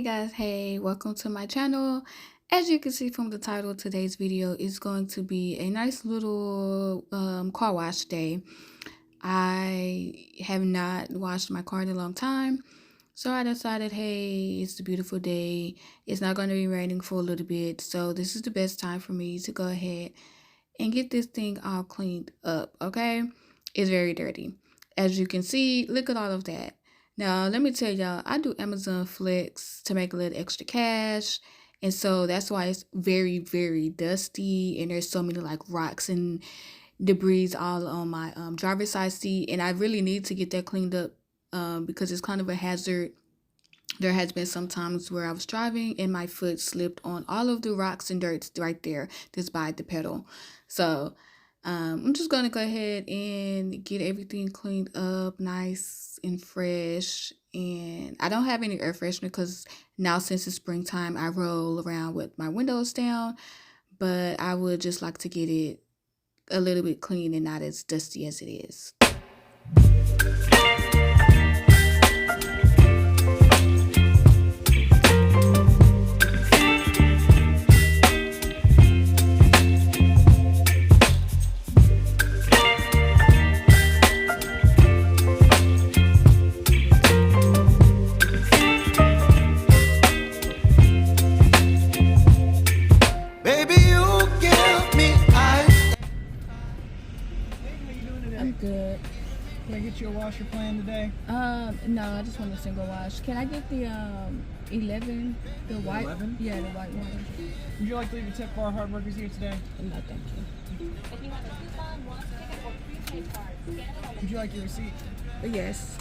guys, hey, welcome to my channel. As you can see from the title, today's video is going to be a nice little car wash day. I have not washed my car in a long time, so I decided, hey, it's a beautiful day. It's not going to be raining for a little bit, so this is the best time for me to go ahead and get this thing all cleaned up, okay? It's very dirty. As you can see, look at all of that. Now, let me tell y'all, I do Amazon Flex to make a little extra cash. And so that's why it's very, very dusty. And there's so many like rocks and debris all on my driver's side seat. And I really need to get that cleaned up because it's kind of a hazard. There has been some times where I was driving and my foot slipped on all of the rocks and dirt right there, just by the pedal. So I'm just going to go ahead and get everything cleaned up nice and fresh. And I don't have any air freshener because now since it's springtime, I roll around with my windows down. But I would just like to get it a little bit clean and not as dusty as it is. Good. Can I get you a washer plan today? No, I just want a single wash. Can I get the 11, the white? 11? Yeah, the white one. Would you like to leave a tip for our hard workers here today? No, thank you. Would you like your receipt? Yes.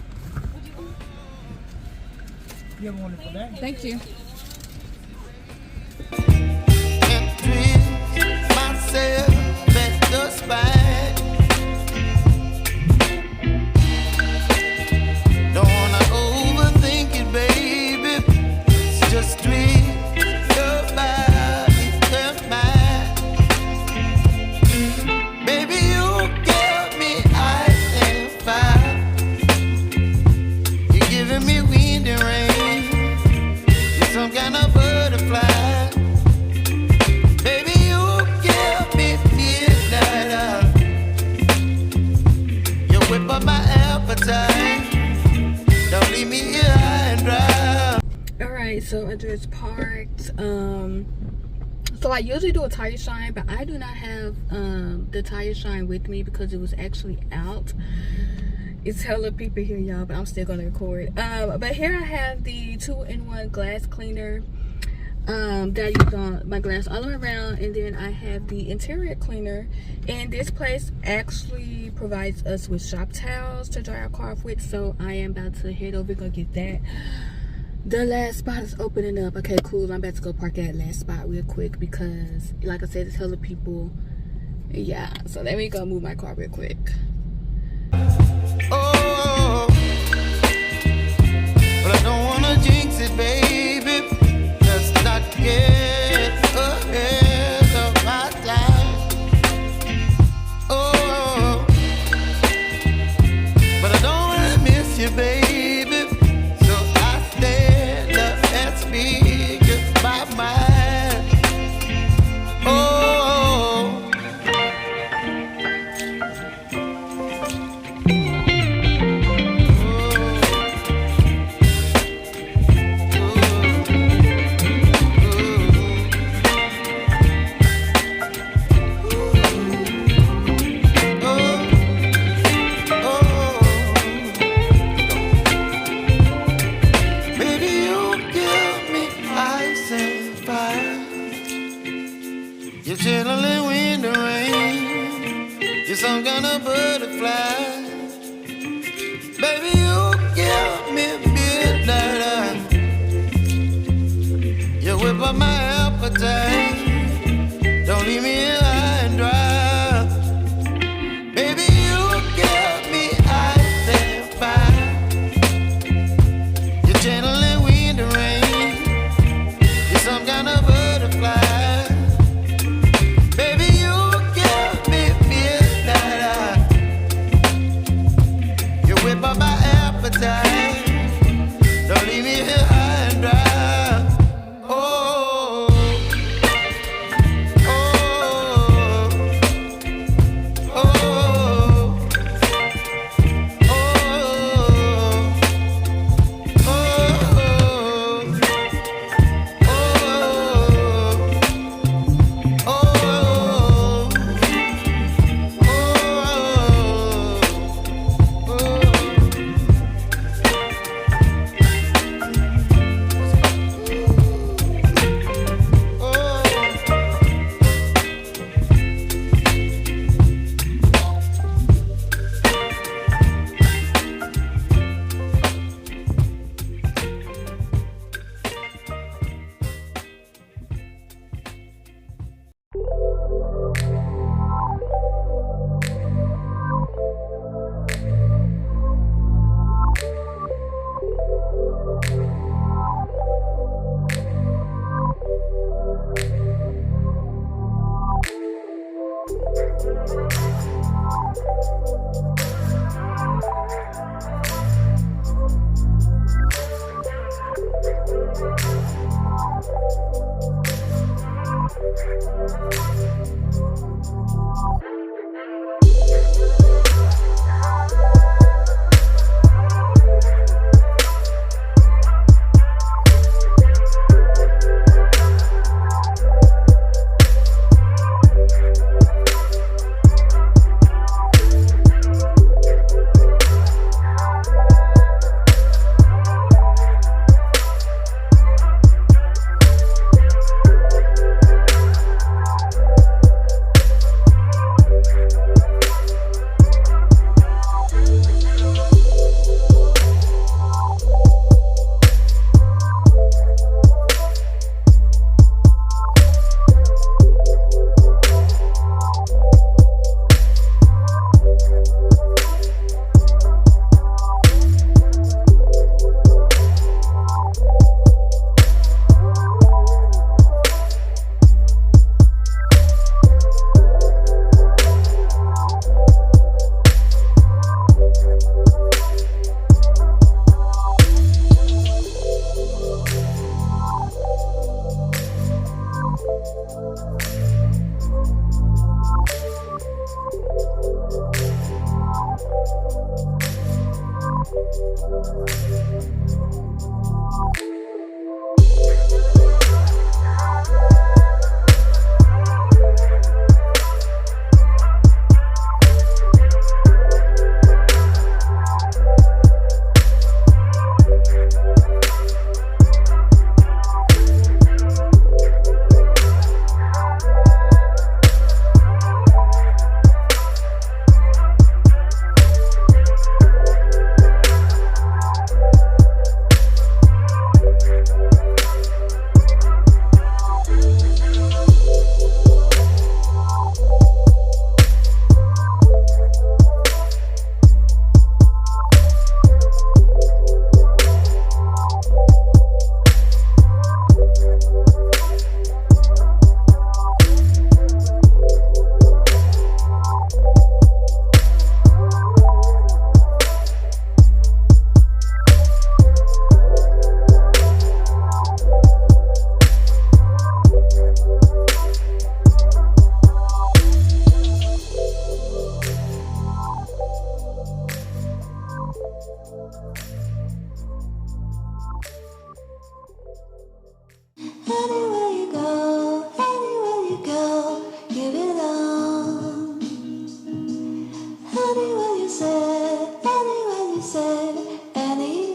You have a wonderful day. Thank you. Alright, so I just parked. So I usually do a tire shine, but I do not have the tire shine with me because it was actually out. It's hella people here, y'all, but I'm still gonna record. But here I have the 2-in-1 glass cleaner that I use on my glass all the way around, and then I have the interior cleaner. And this place actually provides us with shop towels to dry our car off with, so I am about to head over and go get that. The last spot is opening up. Okay, cool. I'm about to go park that last spot real quick because, like I said, there's hella people. Yeah, so let me go move my car real quick. Oh, but I don't wanna jinx it, baby. Let's not get ahead of my time. Oh, but I don't wanna miss you, baby. So I stand up and speak just my mind. Oh. You're chilling when the rain. You're some kind of butterfly. Baby, you give me midnight. You whip up my appetite. Don't leave me here high and dry. Baby, you give me ice and fire. You're channeling wind and rain. You're some kind of butterfly. Whip up my appetite. Don't leave me here high and dry. Anywhere you go, give it on. Anywhere you say, anywhere.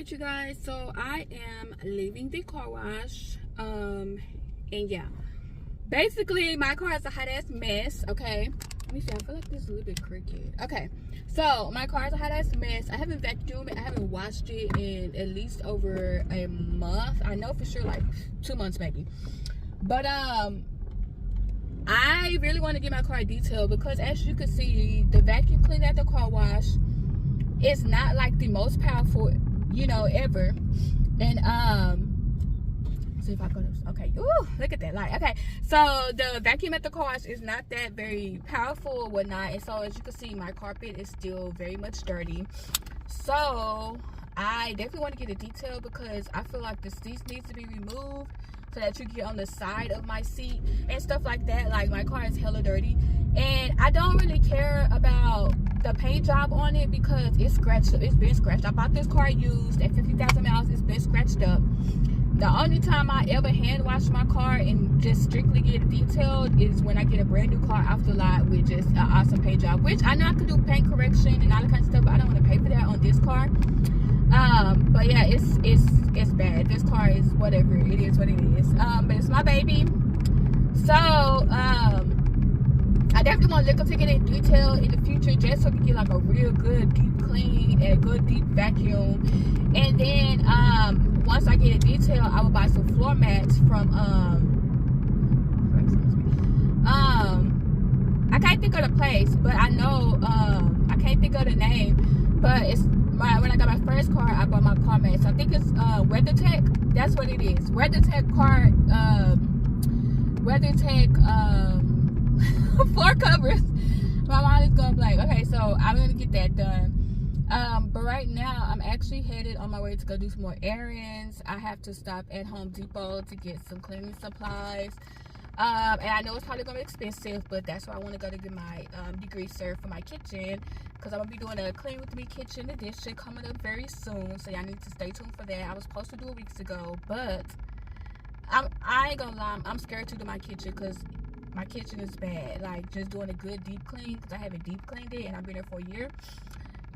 Alright, you guys, so I am leaving the car wash, and yeah, basically my car is a hot ass mess. Okay, let me see, I feel like this is a little bit crooked. Okay, so my car is a hot ass mess. I haven't vacuumed it, I haven't washed it in at least over a month. I know for sure like 2 months maybe, but I really want to get my car detailed because as you can see, the vacuum cleaner at the car wash is not like the most powerful, you know, ever. And see if I go to, okay, ooh, look at that light. Okay, so the vacuum at the car wash is not that very powerful or whatnot, and so as you can see, my carpet is still very much dirty. So I definitely want to get a detail because I feel like the seats needs to be removed so that you get on the side of my seat and stuff like that. Like, my car is hella dirty, and I don't really care about the paint job on it because it's scratched up. It's been scratched. I bought this car used at 50,000 miles. It's been scratched up. The only time I ever hand wash my car and just strictly get it detailed is when I get a brand new car off the lot with just an awesome paint job, which I know I could do paint correction and all that kind of stuff, but I don't want to pay for that on this car. But yeah, it's bad. This car is whatever. It is what it is. But it's my baby. So I definitely want to look up to get it detailed in the future just so we can get like a real good deep clean and a good deep vacuum. And then once I get it detailed, I will buy some floor mats from I can't think of the place, but I know I can't think of the name, but it's when I got my first car, I bought my car mats. I think it's WeatherTech. That's what it is. WeatherTech car WeatherTech floor covers. My mind is going blank. Okay, so I'm gonna get that done. But right now I'm actually headed on my way to go do some more errands. I have to stop at Home Depot to get some cleaning supplies. And I know it's probably gonna be expensive, but that's why I want to go to get my degree cert for my kitchen, because I'm gonna be doing a clean with me kitchen edition coming up very soon. So y'all need to stay tuned for that. I was supposed to do it weeks ago, but I ain't gonna lie, I'm scared to do my kitchen because my kitchen is bad. Like, just doing a good deep clean, because I haven't deep cleaned it and I've been there for a year.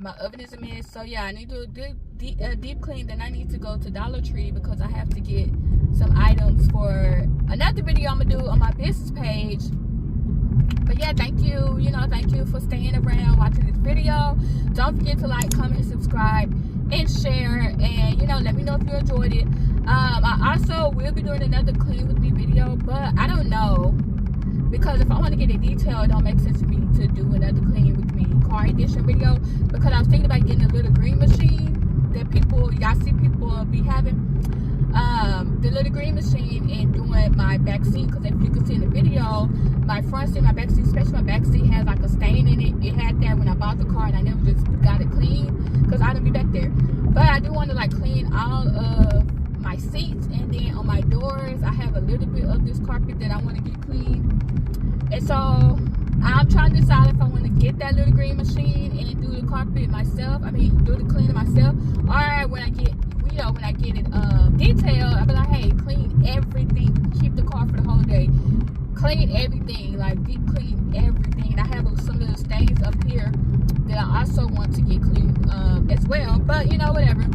My oven is a mess. So yeah, I need to do a good deep clean. Then I need to go to Dollar Tree because I have to get some items for another video I'm gonna do on my business page. But yeah, thank you, thank you for staying around watching this video. Don't forget to like, comment, subscribe, and share, and let me know if you enjoyed it. I also will be doing another clean with me video, but I don't know, because if I want to get it detailed, it don't make sense for me to do another clean with me car edition video, because I was thinking about getting a little green machine that y'all see people be having, the little green machine, and doing my back seat, because if you can see in the video, my front seat, my back seat, especially my back seat, has like a stain in it. It had that when I bought the car, and I never just got it clean because I didn't be back there. But I do want to like clean all of my seats, and then on my doors I have a little bit of this carpet that I want to get clean. And so I'm trying to decide if I want to get that little green machine and do the carpet myself. I mean, do the cleaning myself, or when I get it detailed, I'll be like, hey, clean everything, keep the car for the whole day, clean everything, like deep clean everything. And I have some little stains up here that I also want to get clean as well. But whatever.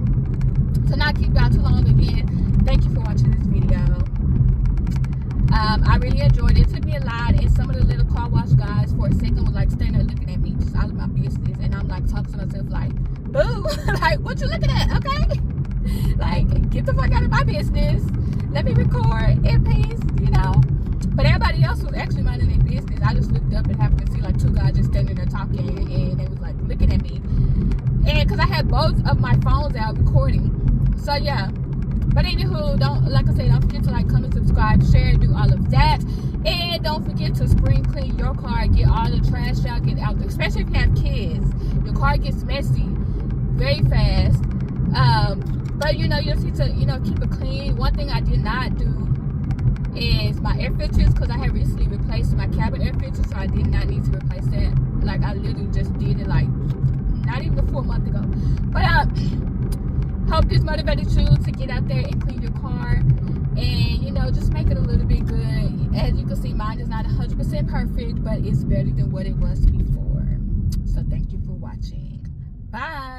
So not keep y'all too long again. Thank you for watching this video. I really enjoyed it. It took me a lot, and some of the little car wash guys for a second was like standing there looking at me just out of my business, and I'm like talking to myself like, boo, like, what you looking at? Okay, like, get the fuck out of my business, let me record in peace. But everybody else was actually minding their business. I just looked up and happened to see like two guys just standing there talking, and they was like looking at me, and because I had both of my phones out recording. So yeah. But anywho, don't forget to like, comment, subscribe, share, do all of that. And don't forget to spring clean your car, get all the trash out, get out there. Especially if you have kids. Your car gets messy very fast. But you just need to, keep it clean. One thing I did not do is my air filters, because I had recently replaced my cabin air filters, so I did not need to replace that. Like, I literally just did it like not even a full month ago. But hope this motivated you to get out there and clean your car, and just make it a little bit good. As you can see, mine is not 100% perfect, but it's better than what it was before. So thank you for watching. Bye.